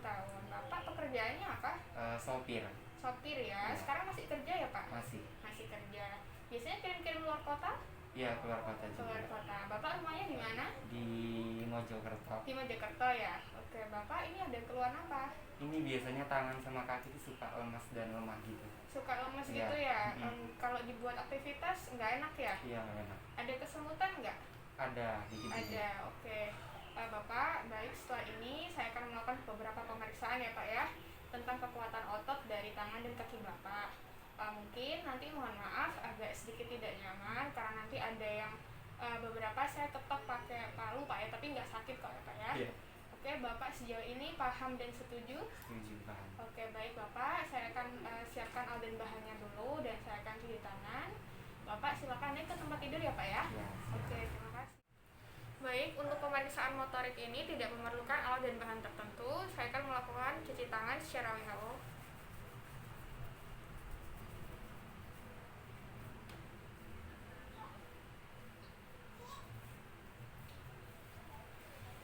tahun. Bapak pekerjaannya apa? Sopir. Sopir ya. Ya. Sekarang masih kerja ya Pak? Masih. Masih kerja. Biasanya kirim-kirim luar kota? Iya, keluar kota Keluar juga. kota. Bapak rumahnya di mana? Di Mojokerto. Di Mojokerto ya. Oke, Bapak ini ada keluhan apa? Ini biasanya tangan sama kaki tuh suka lemas dan lemah gitu. Suka lemes Iya. gitu ya. Mm-mm. Kalau dibuat aktivitas nggak enak ya? Iya, nggak enak. Ada kesemutan nggak? Ada dikit-dikit. Ada. Oke. Bapak, baik, setelah ini saya akan melakukan beberapa pemeriksaan ya Pak ya, tentang kekuatan otot dari tangan dan kaki Bapak. Mungkin nanti mohon maaf agak sedikit tidak nyaman karena nanti ada yang beberapa saya ketok pakai palu Pak ya, tapi nggak sakit kok ya Pak ya. Iya. Oke, Bapak sejauh ini paham dan setuju? Setuju, paham. Oke, baik Bapak, saya akan siapkan alat dan bahannya dulu dan saya akan cuci tangan. Bapak silakan naik ke tempat tidur ya Pak ya. Ya, Oke, terima kasih. Baik, untuk pemeriksaan motorik ini tidak memerlukan alat dan bahan tertentu. Saya akan melakukan cuci tangan secara WHO.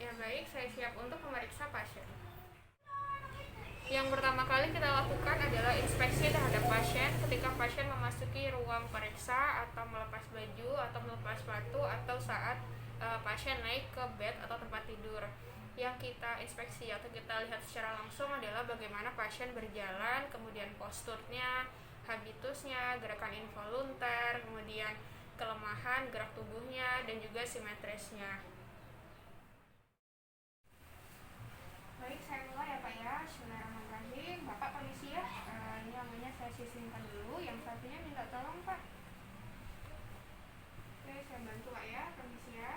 Ya baik, saya siap untuk memeriksa pasien. Yang pertama kali kita lakukan adalah inspeksi terhadap pasien ketika pasien memasuki ruang periksa atau melepas baju atau melepas sepatu atau saat pasien naik ke bed atau tempat tidur. Yang kita inspeksi atau kita lihat secara langsung adalah bagaimana pasien berjalan, kemudian posturnya, habitusnya, gerakan involunter, kemudian kelemahan gerak tubuhnya, dan juga simetrisnya. Baik, saya mulai ya Pak ya. Bismillahirrahmanirrahim. Bapak permisi ya. Ini namanya saya sisihkan dulu. Yang satunya minta tolong Pak. Oke, saya bantu Pak ya. Permisi ya.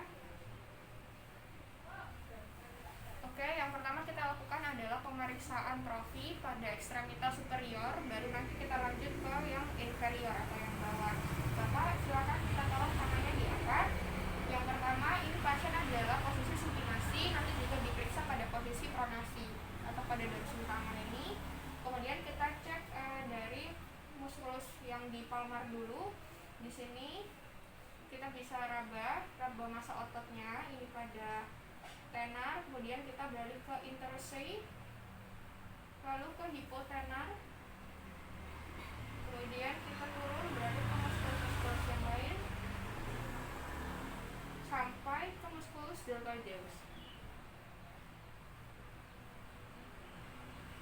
Oke, yang pertama kita lakukan adalah pemeriksaan trofi pada ekstremitas superior. Baru nanti kita lanjut ke yang inferior atau yang bawah. Bapak silakan kita tolong tangannya diangkat. Yang pertama, ini pasien adalah posisi supinasi, nanti juga diperiksa pada posisi pronasi atau pada dorsum tangan ini. Kemudian kita cek dari muskulus yang di palmar dulu. Di sini kita bisa raba massa ototnya ini pada tenar, kemudian kita beralih ke interossei, lalu ke hipotenar, kemudian kita turun beralih ke muskulus yang lain sampai ke musculus deltoideus.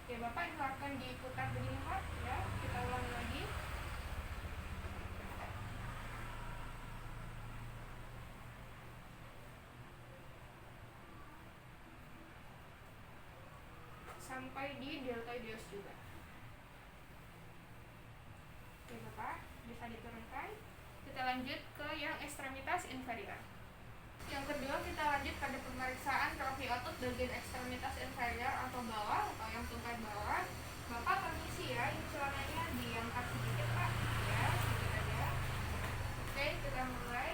Ya Bapak, itu akan diputar begini Pak ya, kita ulangi lagi. Sampai di deltoideus juga. Oke Bapak, bisa diturunkan. Kita lanjut ke yang ekstremitas inferior. Yang kedua, kita lanjut pada pemeriksaan trofi otot bagian ekstremitas inferior atau bawah atau yang tungkai bawah. Bapak permisi ya, ini celananya diangkat sedikit Pak ya, sedikit aja. Oke, kita mulai.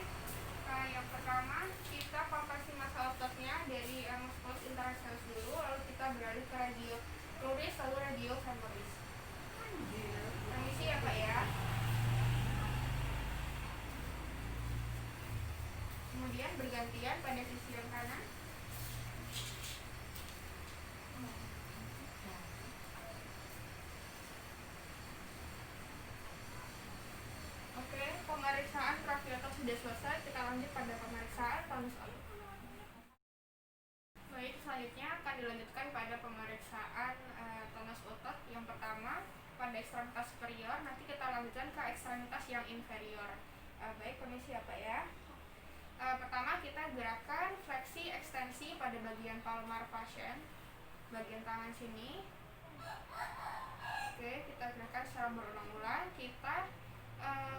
Yang pertama, kita palpasi massa ototnya dari musculus interosseus dulu, lalu kita beralih ke radio cruris lalu radio femoris. Permisi ya Pak ya. Kemudian bergantian pada sisi yang kanan. Oke, pemeriksaan trofi otot sudah selesai. Kita lanjut pada pemeriksaan tonus otot. Baik, selanjutnya akan dilanjutkan pada pemeriksaan tonus otot. Yang pertama pada ekstremitas superior, nanti kita lanjutkan ke ekstremitas yang inferior. Baik, permisi ya Pak ya. Pertama kita gerakan fleksi ekstensi pada bagian palmar pasien, bagian tangan sini. Oke, kita gerakan secara berulang-ulang. Kita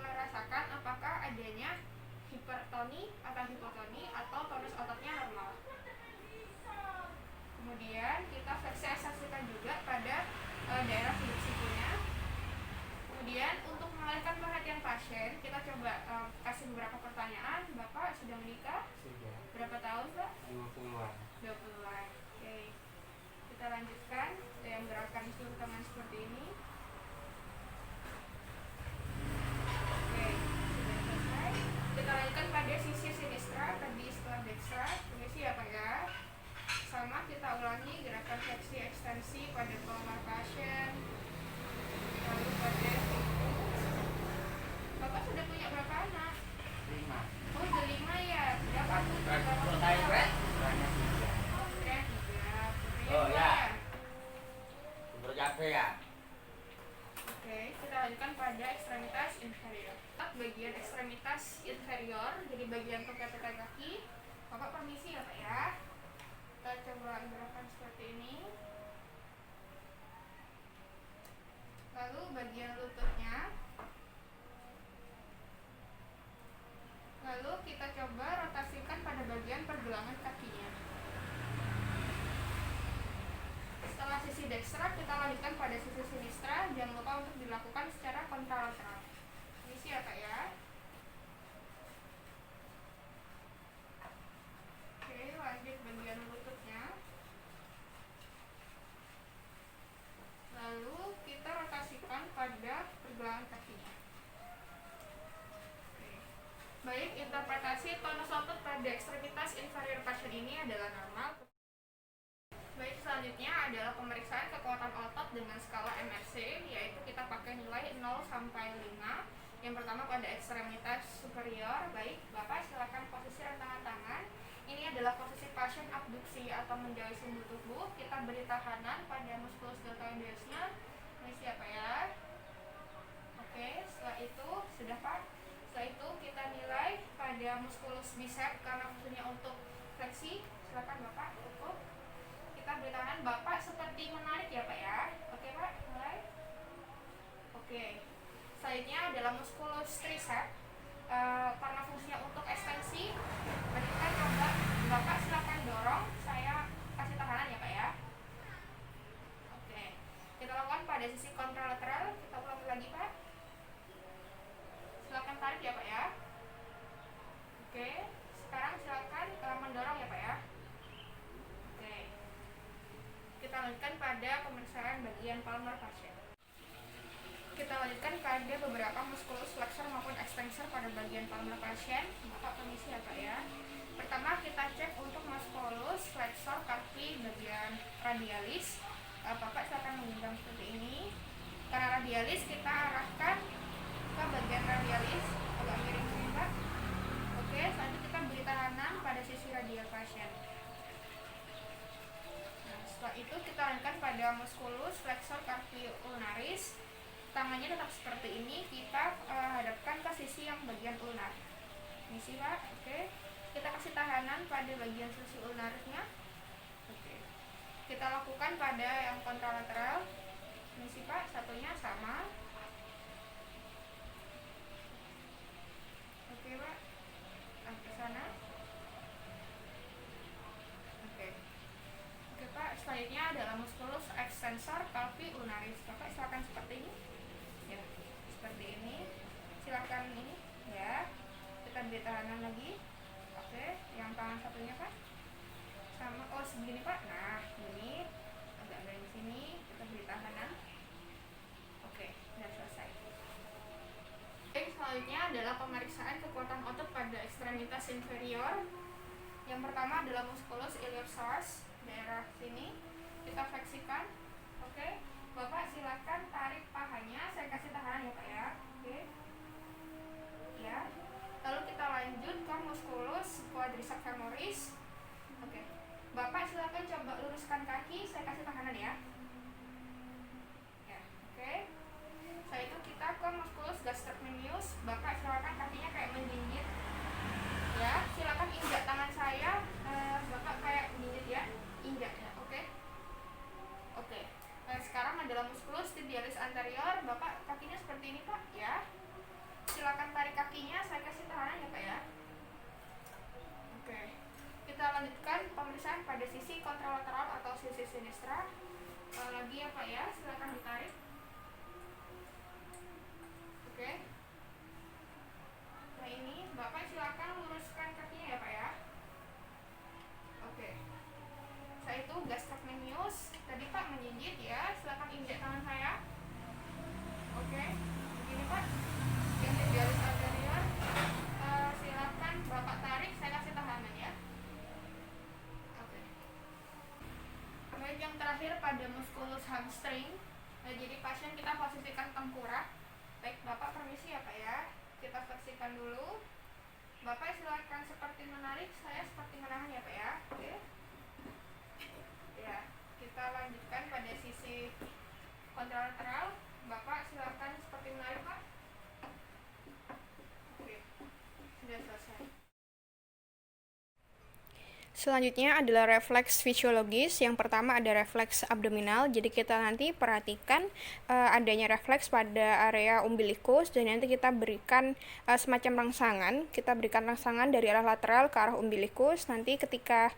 rasakan apakah adanya hipertoni atau hipotoni atau tonus ototnya normal. Kemudian kita fleksi ekstensikan juga pada daerah sudut sikunya. Kemudian untuk mengalihkan perhatian pasien, kita coba kasih beberapa pertanyaan. Bapak sudah menikah? Sudah. Berapa tahun Pak? 20-an. 20-an. Oke. Kita lanjutkan yang gerakan seluruh tangan seperti ini. Oke, sudah selesai. Kita lanjutkan pada sisi sinistra, tadi setelah dextra. Permisi ya Pak ya. Sama kita ulangi gerakan fleksi ekstensi pada palmar pasien, lalu pada Bapak sudah punya berapa anak? 5. Oh, udah 5 ya. Berapa tuh? Berapa Putranya 3. Oh, putranya 3. Putrinya Oh, 2 ya. ya. Bercape ya. Oke, kita lanjutkan pada ekstremitas inferior. Bagian ekstremitas inferior, jadi bagian tepi kaki. Bapak permisi ya Pak ya. Kita coba gerakan seperti ini. Lalu bagian lututnya. Lalu kita coba rotasikan pada bagian pergelangan kakinya. Setelah sisi dekstra, kita lanjutkan pada sisi sinistra. Jangan lupa untuk dilakukan secara kontralateral. Permisi ya Pak ya. Oke, lanjut bagian lututnya. Lalu kita rotasikan pada pergelangan kakinya. Oke. Baik, interpretasi tonus otot pada ekstremitas inferior pasien ini adalah normal. Baik, selanjutnya adalah pemeriksaan kekuatan otot dengan skala MRC, yaitu kita pakai nilai 0 sampai 5. Yang pertama pada ekstremitas superior. Baik, Bapak silakan posisi rentangan tangan. Ini adalah posisi pasien abduksi atau menjauhi sumbu tubuh. Kita beri tahanan pada muskulus deltoideusnya. Ini siapa ya? Oke, setelah itu sudah Pak. Setelah itu kita nilai pada muskulus bicep karena fungsinya untuk fleksi. Silakan Bapak cukup. Kita beri tahanan. Bapak seperti menarik ya Pak ya. Oke Pak, mulai. Oke. Selanjutnya adalah muskulus tricep. Karena fungsinya untuk ekstensi, kita coba Bapak silakan dorong, saya kasih tahanan ya Pak ya. Oke, kita lakukan pada sisi kontralateral. Kita ulangi lagi Pak. Silakan tarik ya Pak ya. Oke, sekarang silakan mendorong ya Pak ya. Oke, kita lanjutkan pada pemeriksaan bagian palmar pasien. Kita lanjutkan pada beberapa muskulus flexor maupun extensor pada bagian palmar pasien. Bapak permisi ya Pak ya. Pertama kita cek untuk muskulus flexor kaki bagian radialis. Bapak silakan menggenggam seperti ini. Karena radialis kita arahkan ke bagian radialis agak miring sini Pak. Oke, selanjutnya kita beri tahanan pada sisi radial pasien. Nah, setelah itu kita lanjutkan pada muskulus flexor kaki ulnaris. Tangannya tetap seperti ini, kita hadapkan ke sisi yang bagian ulnar. Misi Pak, oke. Kita kasih tahanan pada bagian sisi ulnarnya. Oke. Kita lakukan pada yang kontralateral. Misi Pak, satunya sama. Oke Pak, ke sana. Oke. Oke Pak, selanjutnya adalah muskulus extensor kalvi ulnaris. Bapak silakan seperti ini. Ya, seperti ini. Silakan ini ya. Kita beri tahanan lagi. Oke, yang tangan satunya Pak. Sama, oh segini Pak. Nah, ini agak dari sini kita beri tahanan. Oke, sudah selesai. Oke, selanjutnya adalah pemeriksaan kekuatan otot pada ekstremitas inferior. Yang pertama adalah musculus iliopsoas, daerah sini. Kita fleksikan. Oke. Bapak silakan tarik pahanya, saya kasih tahanan ya Pak ya. Oke. Ya. Lalu kita lanjut ke musculus quadriceps femoris. Oke. Bapak silakan coba luruskan kaki, saya kasih tahanan ya. Ya, oke. Setelah itu kita ke musculus gastrocnemius. Bapak silakan kakinya kayak menjinjit. Ya, silakan injak tangan saya. Bapak kayak menjinjit ya. Injak ya, oke. Oke. Sekarang adalah musculus tibialis anterior. Bapak kakinya seperti ini Pak ya. Silakan tarik kakinya, saya kasih tahanan ya Pak ya. Oke. Kita lanjutkan pemeriksaan pada sisi kontralateral atau sisi sinistra. Lagi ya Pak ya, silakan ditarik. Oke. Nah ini Bapak silakan luruskan kakinya ya Pak ya. Oke. Saya itu gastrocnemius. Tadi Pak menjinjit ya, silakan injak tangan saya. Oke, begini Pak. Yang tibialis anterior, silakan Bapak tarik, saya kasih tahanan ya. Oke. Baik, yang terakhir terakhir pada musculus hamstring. Nah, jadi pasien kita posisikan tengkurap. Baik, Bapak permisi ya Pak ya. Kita bersihkan dulu. Bapak silakan seperti menarik, saya seperti menahan ya Pak ya. Oke. Ya, kita lanjutkan pada sisi kontralateral. Bapak silakan seperti menarik Pak. Oke, sudah selesai. Selanjutnya adalah refleks fisiologis. Yang pertama ada refleks abdominal. Jadi kita nanti perhatikan adanya refleks pada area umbilikus, dan nanti kita berikan semacam rangsangan. Kita berikan rangsangan dari arah lateral ke arah umbilikus. Nanti ketika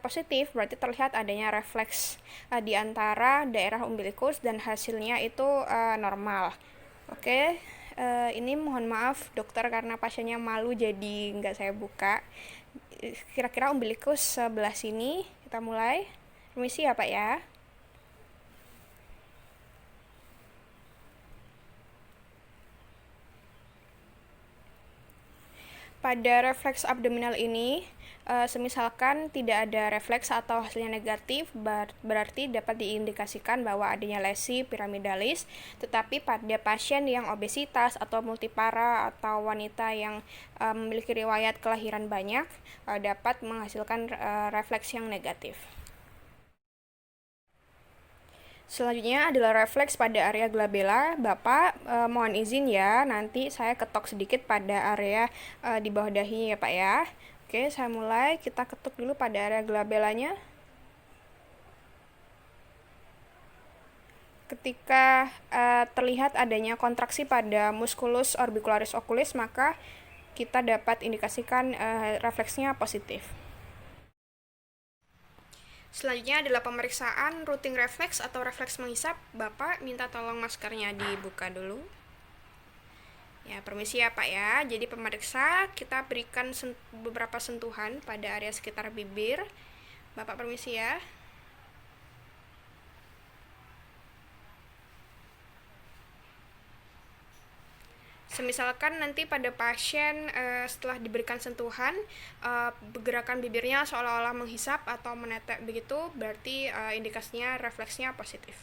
positif berarti terlihat adanya refleks di antara daerah umbilikus dan hasilnya itu normal. Oke. Ini mohon maaf dokter karena pasiennya malu jadi nggak saya buka. Kira-kira umbilikus sebelah sini. Kita mulai. Permisi ya Pak ya. Pada refleks abdominal ini, semisalkan tidak ada refleks atau hasilnya negatif, berarti dapat diindikasikan bahwa adanya lesi piramidalis. Tetapi pada pasien yang obesitas atau multipara atau wanita yang memiliki riwayat kelahiran banyak, dapat menghasilkan refleks yang negatif. Selanjutnya adalah refleks pada area glabella. Bapak mohon izin ya, nanti saya ketok sedikit pada area di bawah dahi ya Pak ya. Oke, saya mulai. Kita ketuk dulu pada area glabellanya. Ketika terlihat adanya kontraksi pada musculus orbicularis oculis, maka kita dapat indikasikan refleksnya positif. Selanjutnya adalah pemeriksaan routing reflex atau refleks menghisap. Bapak minta tolong maskernya dibuka dulu. Ya, permisi ya Pak ya. Jadi pemeriksa kita berikan beberapa sentuhan pada area sekitar bibir. Bapak permisi ya. Semisalkan nanti pada pasien setelah diberikan sentuhan, gerakan bibirnya seolah-olah menghisap atau menetek begitu, berarti indikasinya refleksnya positif.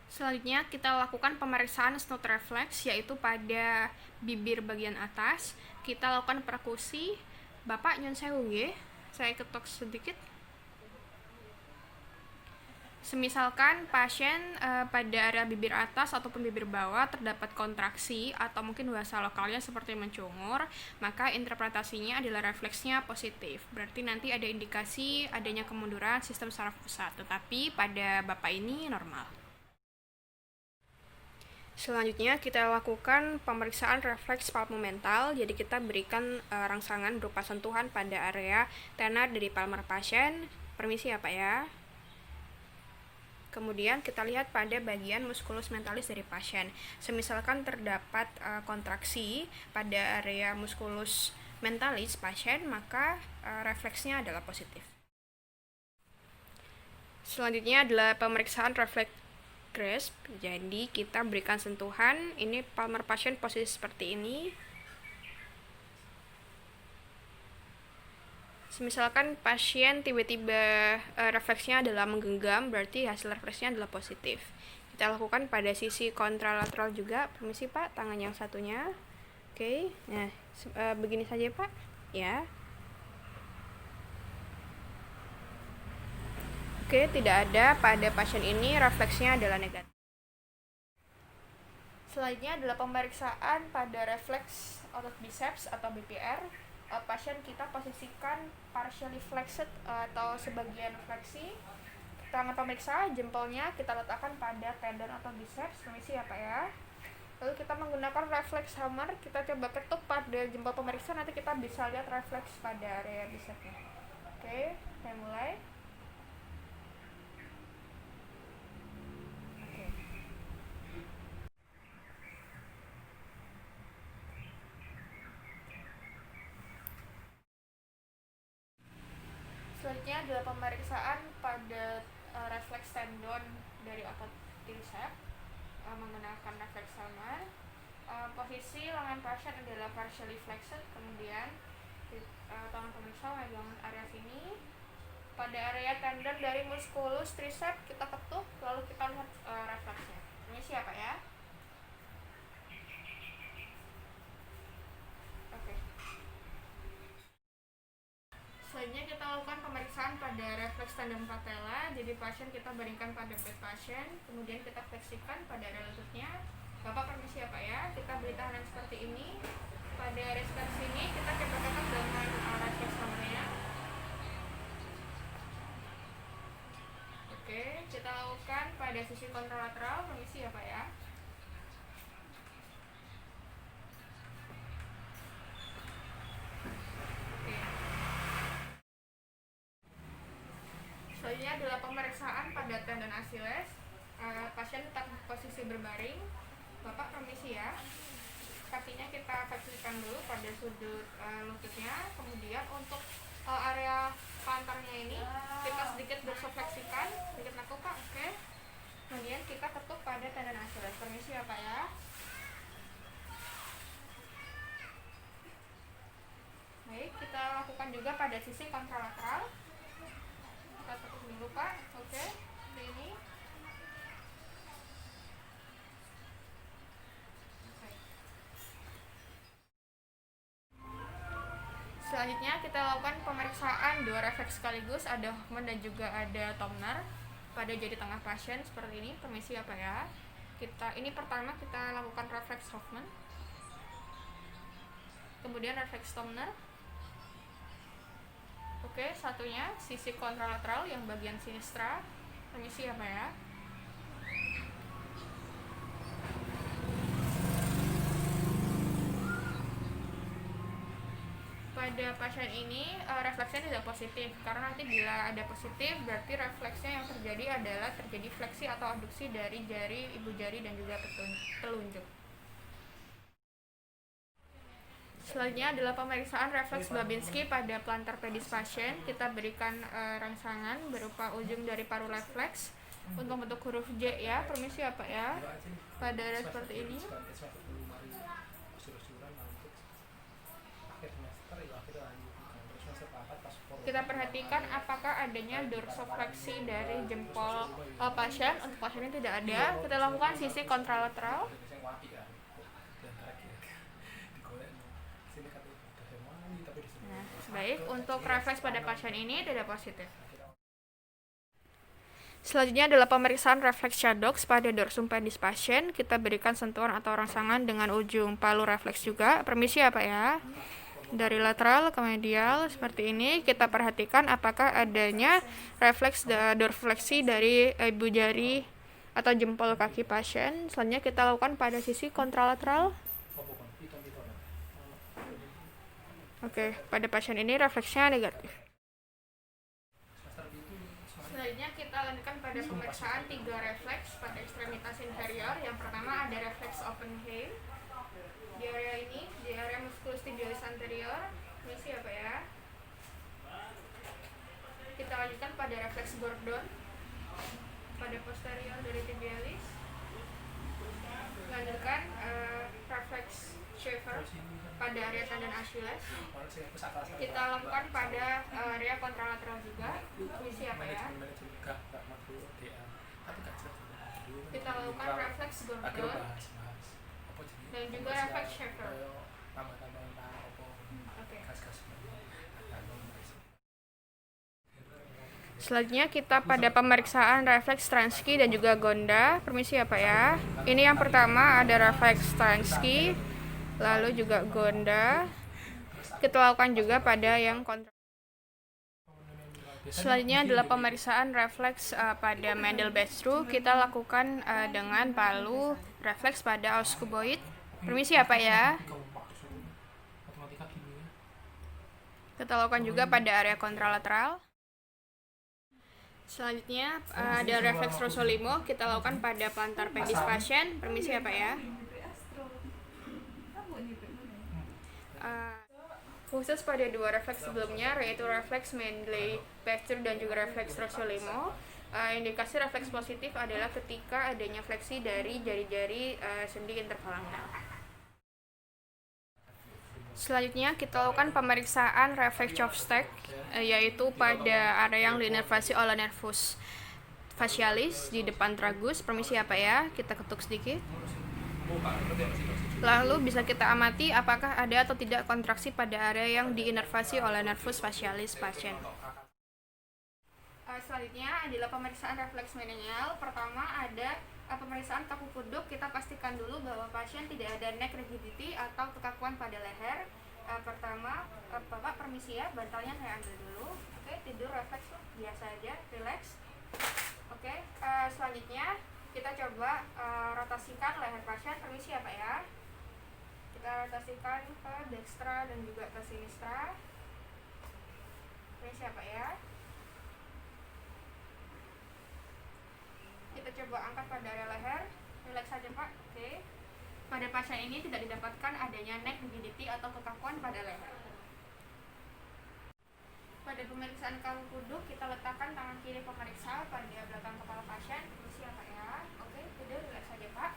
Selanjutnya kita lakukan pemeriksaan snout reflex, yaitu pada bibir bagian atas. Kita lakukan perkusi. Bapak nyun sewu nggih, saya ketok sedikit. Semisalkan pasien pada area bibir atas ataupun bibir bawah terdapat kontraksi atau mungkin bahasa lokalnya seperti mencungur, maka interpretasinya adalah refleksnya positif. Berarti nanti ada indikasi adanya kemunduran sistem saraf pusat, tetapi pada Bapak ini normal. Selanjutnya kita lakukan pemeriksaan refleks palmomental. Jadi kita berikan rangsangan berupa sentuhan pada area tenar dari palmar pasien. Permisi ya Pak ya. Kemudian kita lihat pada bagian musculus mentalis dari pasien. Semisalkan terdapat kontraksi pada area musculus mentalis pasien, maka refleksnya adalah positif. Selanjutnya adalah pemeriksaan refleks grasp. Jadi kita berikan sentuhan. Ini palmar pasien posisi seperti ini. Misalkan pasien tiba-tiba refleksnya adalah menggenggam, berarti hasil refleksnya adalah positif. Kita lakukan pada sisi kontralateral juga. Permisi Pak, tangan yang satunya. Oke, nah begini saja Pak. Ya. Oke, tidak ada pada pasien ini refleksnya adalah negatif. Selanjutnya adalah pemeriksaan pada refleks otot biceps atau BPR. Pasien kita posisikan partially flexed atau sebagian fleksi. Tangan pemeriksa jempolnya kita letakkan pada tendon atau biceps. Permisi ya Pak ya. Lalu kita menggunakan refleks hammer, kita coba ketuk pada jempol pemeriksa, nanti kita bisa lihat refleks pada area bicepsnya. Oke, saya mulai. Selanjutnya adalah pemeriksaan pada refleks tendon dari otot triceps menggunakan refleks hammer. Posisi lengan pasien adalah partially flexed, kemudian tangan pemeriksa megang area sini. pada area tendon dari musculus triceps kita ketuk, lalu kita lihat refleksnya. Ini siapa ya? Oke. Selanjutnya kita lakukan pemeriksaan pada refleks tendon patella. Jadi pasien kita baringkan pada bed pasien, kemudian kita fleksikan pada area lututnya. Bapak permisi ya Pak ya, kita beri tahanan seperti ini. Pada area sekitar sini kita tekan dengan refleks namanya. Oke, kita lakukan pada sisi kontralateral. Permisi ya Pak ya. Oke. Selanjutnya adalah pemeriksaan pada tendon Achilles. Pasien tetap posisi berbaring. Bapak permisi ya. Kakinya kita fleksikan dulu pada sudut lututnya. Kemudian untuk area pantarnya ini kita sedikit dorsofleksikan, sedikit nekuk Pak. Oke. Kemudian kita ketuk pada tendon Achilles. Permisi ya Pak ya. Baik, kita lakukan juga pada sisi kontralateral. Kita ketuk dulu Pak. Oke. Seperti ini. Selanjutnya kita lakukan pemeriksaan dua refleks sekaligus, ada Hoffman dan juga ada Tomner pada jari tengah pasien seperti ini. Permisi ya Pak ya. Ini pertama kita lakukan refleks Hoffman, kemudian refleks Tomner. Oke, satunya sisi kontralateral yang bagian sinistra. Permisi ya Pak ya. Pada pasien ini refleksnya tidak positif, karena nanti bila ada positif berarti refleksnya yang terjadi adalah terjadi fleksi atau abduksi dari jari, ibu jari dan juga telunjuk. Selanjutnya adalah pemeriksaan refleks Babinski pada plantar pedis pasien. Kita berikan rangsangan berupa ujung dari paru refleks untuk bentuk huruf J ya. Permisi ya Pak ya. Pada area seperti ini. Kita perhatikan apakah adanya dorsofleksi dari jempol pasien. Untuk pasien ini tidak ada. Kita lakukan sisi kontralateral. Nah, baik, untuk refleks pada pasien ini tidak positif. Selanjutnya adalah pemeriksaan refleks Shadox pada dorsum pedis pasien. Kita berikan sentuhan atau rangsangan dengan ujung palu refleks juga. Permisi ya Pak ya. Dari lateral ke medial seperti ini, kita perhatikan apakah adanya refleks dorsifleksi dari ibu jari atau jempol kaki pasien. Selanjutnya kita lakukan pada sisi kontralateral. Oke, pada pasien ini refleksnya negatif. Selanjutnya kita lanjutkan pada pemeriksaan 3 refleks pada ekstremitas inferior. Yang pertama ada refleks Oppenheim. Di area ini, di area musculus tibialis anterior. Permisi ya Pak ya. Kita lanjutkan pada refleks Gordon pada posterior dari tibialis. Lanjutkan refleks Schaefer pada area tendon Achilles. Kita lakukan pada area kontralateral juga. Permisi ya Pak ya. Kita lakukan refleks Gordon dan juga refleks Schaefer. Okay. Selanjutnya kita pada pemeriksaan refleks Stransky dan juga Gonda. Permisi ya Pak ya. Ini yang pertama ada refleks Stransky, lalu juga Gonda. Kita lakukan juga pada yang kontra. Selanjutnya adalah pemeriksaan refleks pada Mendel-Bessrue. Kita lakukan dengan palu refleks pada os cuboid. Permisi ya Pak ya. Kita lakukan juga pada area kontralateral. Selanjutnya ada refleks Rossolimo. Kita lakukan pada plantar pedis pasien. Permisi ya Pak ya. Khusus pada 2 refleks sebelumnya, yaitu refleks Mendel-Bessrue dan juga refleks Rossolimo, indikasi refleks positif adalah ketika adanya fleksi dari jari-jari sendi interfalangal. Selanjutnya kita lakukan pemeriksaan refleks Chopstick, yaitu pada area yang diinervasi oleh nervus facialis di depan tragus. Permisi ya Pak ya, kita ketuk sedikit. Lalu bisa kita amati apakah ada atau tidak kontraksi pada area yang diinervasi oleh nervus facialis pasien. Selanjutnya adalah pemeriksaan refleks menial. Pertama ada pemeriksaan kaku kuduk. Kita pastikan dulu bahwa pasien tidak ada neck rigidity atau kekakuan pada leher. Pertama, Bapak permisi ya, bantalnya saya ambil dulu. Oke, tidur refleks biasa aja, relax. Oke, selanjutnya kita coba rotasikan leher pasien. Permisi ya Pak ya. Kita rotasikan ke dextra dan juga ke sinistra. Permisi ya Pak ya. Kita coba angkat pada area leher, relax saja Pak. Oke. Pada pasien ini tidak didapatkan adanya neck rigidity atau kekakuan pada leher. Pada pemeriksaan kaku kuduk, kita letakkan tangan kiri pemeriksa pada belakang kepala pasien. Permisi ya Pak ya. Oke, tidur relax saja Pak.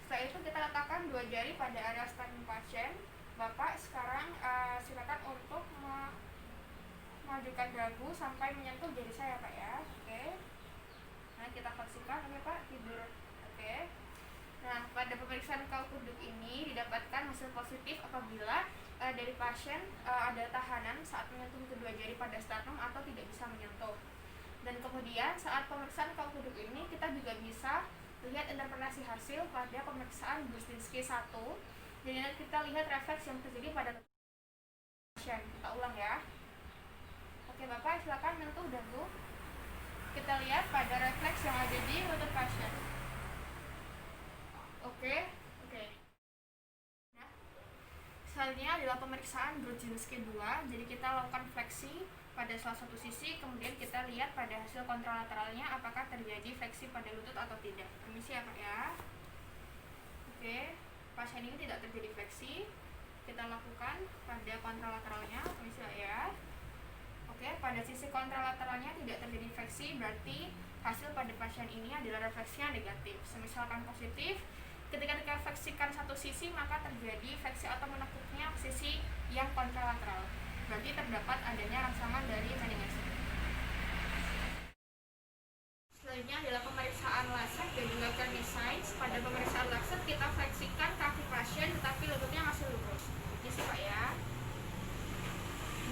Setelah itu kita letakkan 2 jari pada area sternum pasien. Bapak sekarang silakan untuk memajukan dagu sampai menyentuh jari saya Pak ya. Oke. Nah, kita pastikan oke Pak, tidur. Oke. Nah, pada pemeriksaan kaku kuduk ini didapatkan hasil positif apabila dari pasien ada tahanan saat menyentuh kedua jari pada sternum atau tidak bisa menyentuh. Dan kemudian saat pemeriksaan kaku kuduk ini kita juga bisa lihat interpretasi hasil pada pemeriksaan Brudzinski 1. Jadi kita lihat refleks yang terjadi pada pasien. Kita ulang ya. Oke Bapak, silakan menyentuh dagu. Kita lihat pada refleks yang ada di lutut pasien. Oke. Nah, selanjutnya adalah pemeriksaan Brudzinski 2. Jadi kita lakukan fleksi pada salah satu sisi, kemudian kita lihat pada hasil kontralateralnya apakah terjadi fleksi pada lutut atau tidak. Permisi ya Pak ya. Oke, pasien ini tidak terjadi fleksi. Kita lakukan pada kontralateralnya. Permisi ya. Oke, pada sisi kontralateralnya tidak terjadi fleksi, berarti hasil pada pasien ini adalah refleksinya negatif. Misalkan positif, ketika kita fleksikan satu sisi maka terjadi fleksi atau menekuknya sisi yang kontralateral. Berarti terdapat adanya rangsangan dari meninges. Selanjutnya adalah pemeriksaan Lancet dan juga Kearney Signs. Pada pemeriksaan Lancet kita fleksikan kaki pasien tetapi lututnya masih lurus. Isi Pak ya.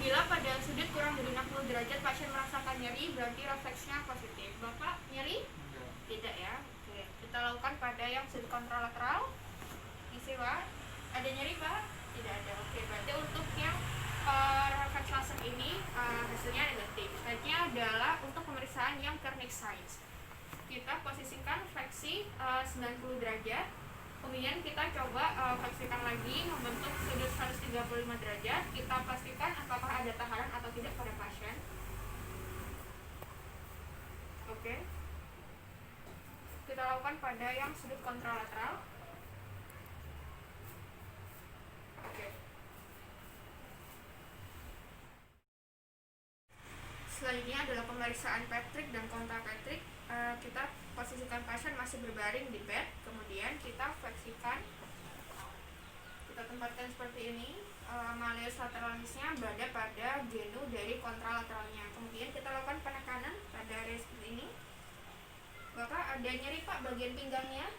Bila pada sudut kurang dari 60 derajat pasien merasakan nyeri, berarti refleksnya positif. Bapak nyeri? Tidak ya. Oke, kita lakukan pada yang sudut kontralateral. Isi Pak. Ada nyeri Pak? Tidak ada. Oke, berarti untuk yang refleks laser ini hasilnya negatif. Selanjutnya adalah untuk pemeriksaan yang Kearney Signs. Kita posisikan fleksi 90 derajat. Kemudian kita coba fleksikan lagi membentuk sudut 135 derajat. Kita pastikan apakah ada tahanan atau tidak pada pasien. Oke. Kita lakukan pada yang sudut kontralateral. Oke. Selanjutnya adalah pemeriksaan Patrick dan kontra Patrick. Kita posisikan pasien masih berbaring di bed, kemudian kita fleksikan, kita tempatkan seperti ini, malleus lateralisnya berada pada genu dari kontralateralnya. Kemudian kita lakukan penekanan pada area seperti ini. Bapak ada nyeri Pak bagian pinggangnya?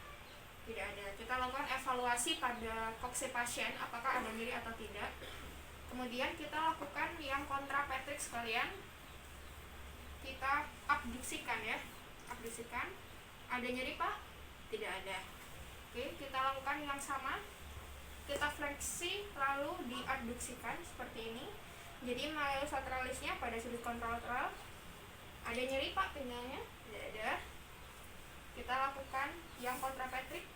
Tidak ada. Kita lakukan evaluasi pada kokse pasien apakah ada nyeri atau tidak. Kemudian kita lakukan yang kontra Patrick sekalian. Kita abduksikan ya. Abduksikan. Ada nyeri Pak? Tidak ada. Oke, kita lakukan yang sama. Kita fleksi lalu diabduksikan seperti ini. Jadi malleus lateralisnya pada sudut kontralateral. Ada nyeri Pak pinggangnya? Tidak ada. Kita lakukan yang kontra Patrick.